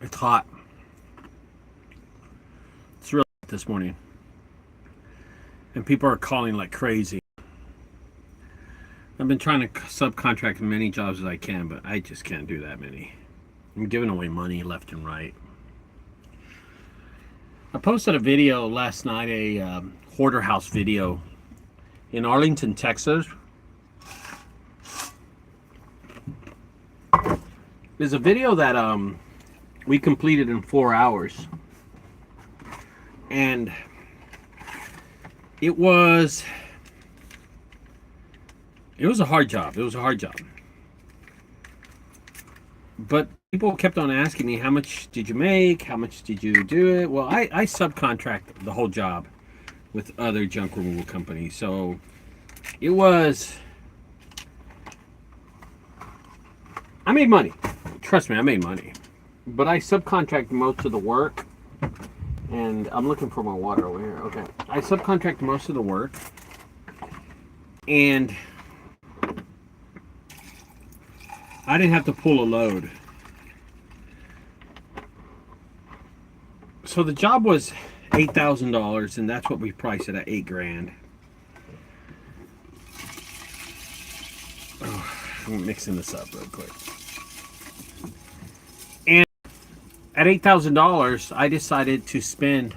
It's hot. It's really hot this morning. And people are calling like crazy. I've been trying to subcontract as many jobs as I can, but I just can't do that many. I'm giving away money left and right. I posted a video last night, a hoarder house video in Arlington, Texas. There's a video that we completed in 4 hours, and it was a hard job. It was a hard job, but people kept on asking me, how much did you make? How much did you do it? Well, I subcontract the whole job with other junk removal companies. So it was, I made money. Trust me, I made money. But I subcontract most of the work. And I'm looking for my water over here. Okay. I subcontract most of the work. And I didn't have to pull a load. So the job was $8,000, and that's what we priced it at, $8,000. Oh, I'm mixing this up real quick. And at $8,000, I decided to spend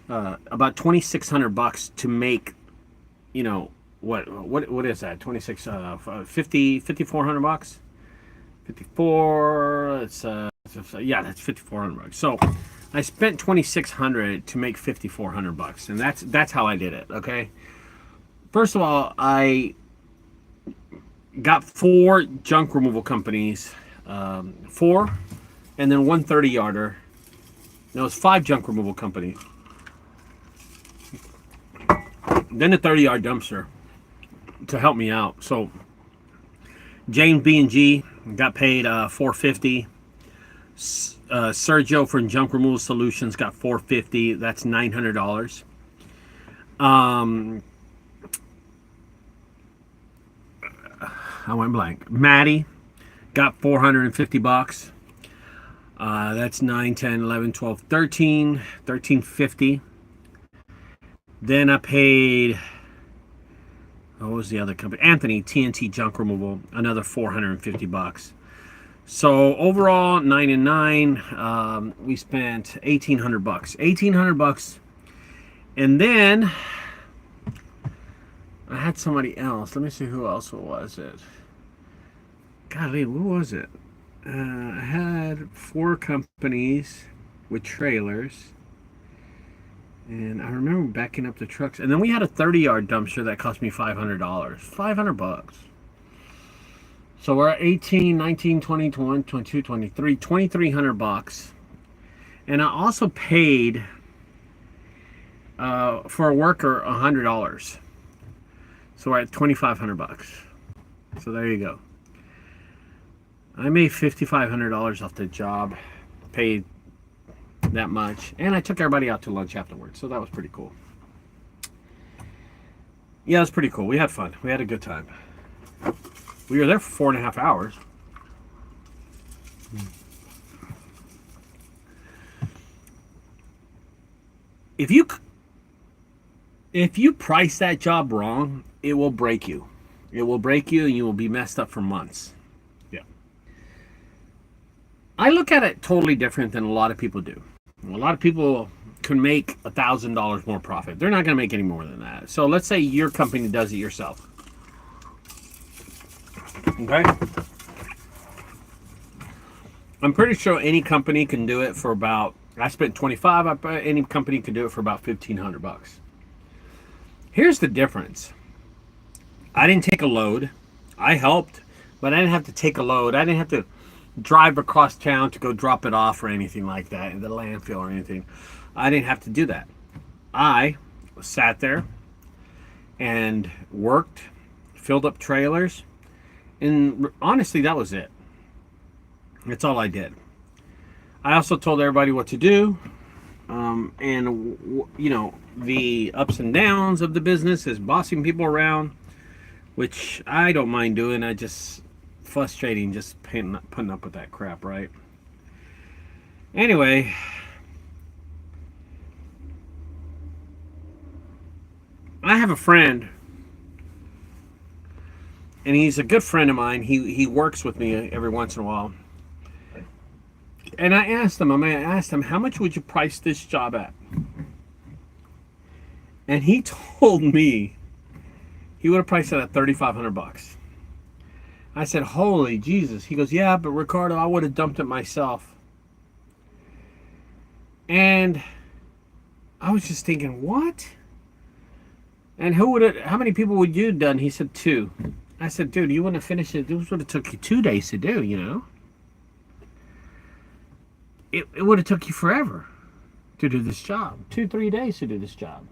about $2,600 to make, you know, what is that? 26, 50, $5,400. 54. It's yeah, that's $5,400. So I spent $2,600 to make $5,400, and that's how I did it. Okay. First of all, I got 4 junk removal companies, 4, and then 1 30-yarder. There was 5 junk removal companies. Then a 30-yard dumpster to help me out. So James B&G got paid $450. Sergio from Junk Removal Solutions got $450. That's $900. I went blank. Maddie got $450. That's 9, 10, 11, 12, 13, $1350. Then I paid, what was the other company? Anthony, TNT Junk Removal, another $450. So overall, 9 and 9, we spent $1,800. $1,800, and then I had somebody else. Let me see who else was it. Golly, what was it? I had 4 companies with trailers, and I remember backing up the trucks. And then we had a 30-yard dumpster that cost me $500. $500. So we're at 18, 19, 20, 21, 22, 23, $2,300. And I also paid for a worker $100. So we're at $2,500. So there you go. I made $5,500 off the job, paid that much, and I took everybody out to lunch afterwards. So that was pretty cool. Yeah, it was pretty cool. We had fun. We had a good time. We were there for 4.5 hours. If you price that job wrong, it will break you. It will break you, and you will be messed up for months. Yeah. I look at it totally different than a lot of people do. A lot of people can make $1,000 more profit. They're not going to make any more than that. So let's say your company does it yourself. Okay? I'm pretty sure any company can do it for about, I spent $25, any company can do it for about $1,500. Here's the difference. I didn't take a load. I helped, but I didn't have to take a load. I didn't have to drive across town to go drop it off or anything like that in the landfill or anything. I didn't have to do that. I sat there and worked, filled up trailers, and honestly, that was it. That's all I did. I also told everybody what to do, and you know, the ups and downs of the business is bossing people around, which I don't mind doing. I just frustrating just putting up with that crap, right? Anyway, I have a friend, and he's a good friend of mine. He works with me every once in a while. And I asked him, how much would you price this job at? And he told me he would have priced it at $3,500. I said, holy Jesus. He goes, yeah, but Ricardo, I would have dumped it myself. And I was just thinking, what? And how many people would you have done? He said 2. I said, dude, you wouldn't have finished it. This would have took you 2 days to do, you know? It would have took you forever to do this job. 2-3 days to do this job.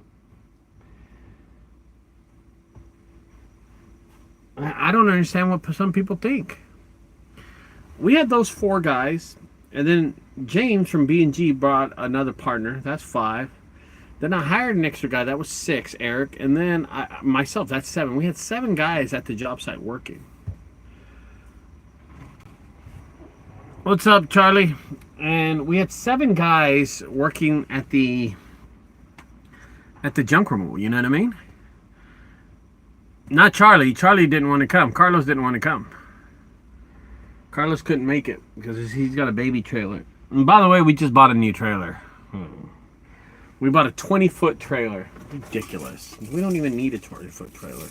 I don't understand what some people think. We had those 4 guys, and then James from B&G brought another partner. That's 5. Then I hired an extra guy. That was 6, Eric. And then myself, that's 7. We had 7 guys at the job site working. What's up, Charlie? And we had 7 guys working at the junk removal. You know what I mean? Not Charlie. Charlie didn't want to come. Carlos didn't want to come. Carlos couldn't make it because he's got a baby trailer. And by the way, we just bought a new trailer. We bought a 20-foot trailer. Ridiculous. We don't even need a 20-foot trailer.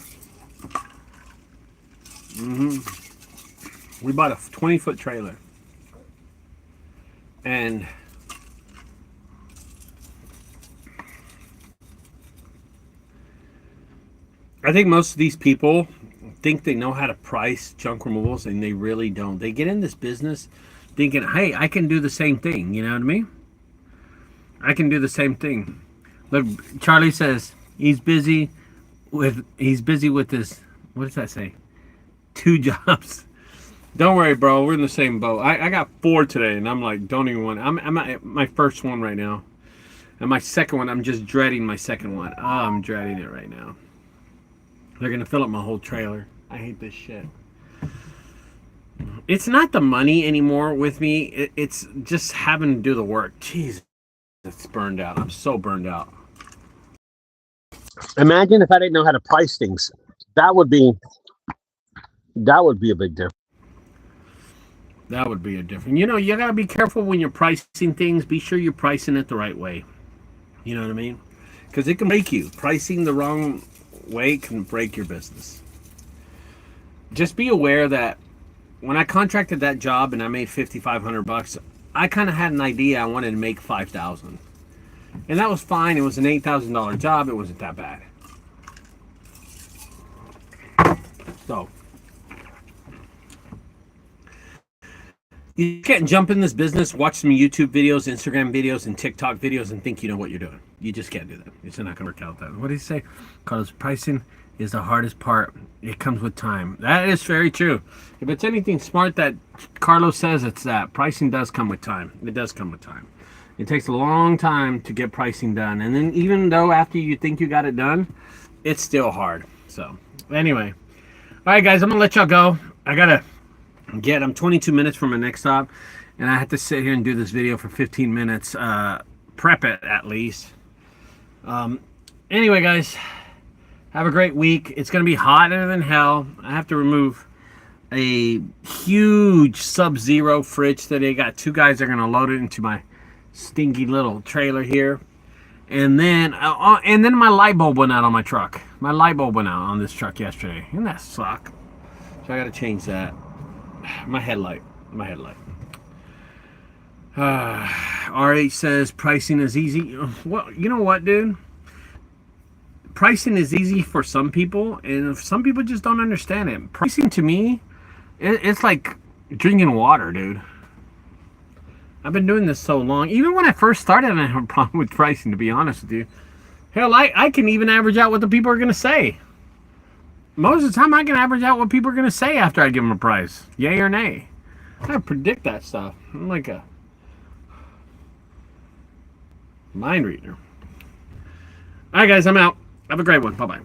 We bought a 20-foot trailer. And I think most of these people think they know how to price junk removals, and they really don't. They get in this business thinking, hey, I can do the same thing. You know what I mean? I can do the same thing. Look, Charlie says he's busy with his, what does that say? 2 jobs. Don't worry, bro. We're in the same boat. I got 4 today, and I'm like, don't even want. I'm at my first one right now, and my second one, I'm just dreading my second one. Oh, I'm dreading it right now. They're gonna fill up my whole trailer. I hate this shit. It's not the money anymore with me. It's just having to do the work. Jeez, it's burned out. I'm so burned out. Imagine if I didn't know how to price things. That would be a big difference. That would be a different. You know, you gotta be careful when you're pricing things. Be sure you're pricing it the right way. You know what I mean? Because it can break you. Pricing the wrong way can break your business. Just be aware that when I contracted that job and I made $5,500, I kind of had an idea I wanted to make $5,000, and that was fine. It was an $8,000 job. It wasn't that bad. So you can't jump in this business, watch some YouTube videos, Instagram videos, and TikTok videos and think you know what you're doing. You just can't do that. It's not going to work out that way. What did he say? Carlos, pricing is the hardest part. It comes with time. That is very true. If it's anything smart that Carlos says, it's that. Pricing does come with time. It does come with time. It takes a long time to get pricing done. And then even though after you think you got it done, it's still hard. So anyway. All right, guys, I'm going to let y'all go. I'm 22 minutes from my next stop, and I have to sit here and do this video for 15 minutes. Prep it at least. Anyway, guys, have a great week. It's going to be hotter than hell. I have to remove a huge Sub-Zero fridge today. Got 2 guys that are going to load it into my stinky little trailer here. And then my light bulb went out on my truck. My light bulb went out on this truck yesterday. And that suck. So I got to change that. My headlight. RH says pricing is easy. Well, you know what, dude? Pricing is easy for some people, and some people just don't understand it. Pricing to me, it's like drinking water, dude. I've been doing this so long. Even when I first started, I had a problem with pricing, to be honest with you. Hell, I can even average out what the people are going to say. Most of the time, I can average out what people are going to say after I give them a price. Yay or nay. I predict that stuff. I'm like a mind reader. All right, guys, I'm out. Have a great one. Bye-bye.